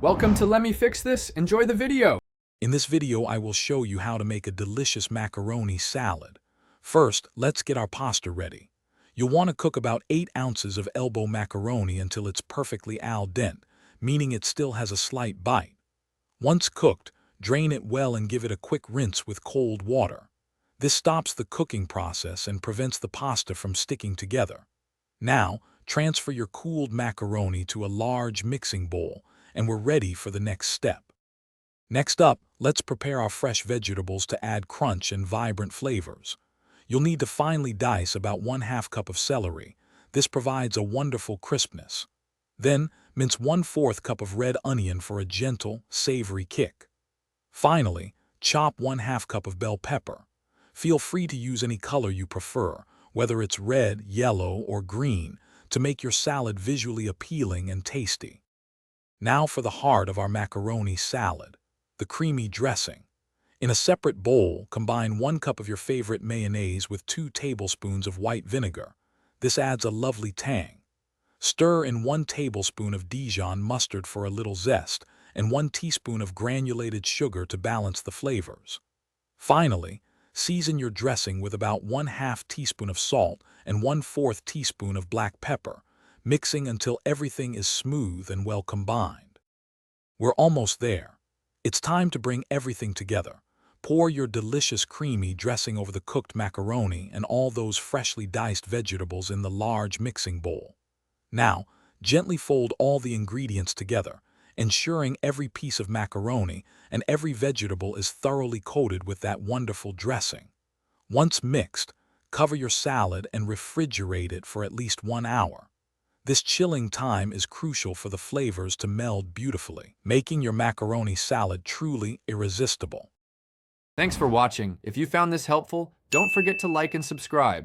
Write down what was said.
Welcome to Let Me Fix This. Enjoy the video. In this video, I will show you how to make a delicious macaroni salad. First, let's get our pasta ready. You'll want to cook about 8 ounces of elbow macaroni until it's perfectly al dente, meaning it still has a slight bite. Once cooked, drain it well and give it a quick rinse with cold water. This stops the cooking process and prevents the pasta from sticking together. Now, transfer your cooled macaroni to a large mixing bowl, and we're ready for the next step. Next up, let's prepare our fresh vegetables to add crunch and vibrant flavors. You'll need to finely dice about 1/2 cup of celery. This provides a wonderful crispness. Then, mince 1/4 cup of red onion for a gentle, savory kick. Finally, chop 1/2 cup of bell pepper. Feel free to use any color you prefer, whether it's red, yellow, or green, to make your salad visually appealing and tasty. Now for the heart of our macaroni salad, the creamy dressing. In a separate bowl, combine 1 cup of your favorite mayonnaise with 2 tablespoons of white vinegar. This adds a lovely tang. Stir in 1 tablespoon of Dijon mustard for a little zest, and 1 teaspoon of granulated sugar to balance the flavors. Finally, season your dressing with about 1/2 teaspoon of salt and 1/4 teaspoon of black pepper, mixing until everything is smooth and well combined. We're almost there. It's time to bring everything together. Pour your delicious creamy dressing over the cooked macaroni and all those freshly diced vegetables in the large mixing bowl. Now, gently fold all the ingredients together, ensuring every piece of macaroni and every vegetable is thoroughly coated with that wonderful dressing. Once mixed, cover your salad and refrigerate it for at least 1 hour. This chilling time is crucial for the flavors to meld beautifully, making your macaroni salad truly irresistible. Thanks for watching. If you found this helpful, don't forget to like and subscribe.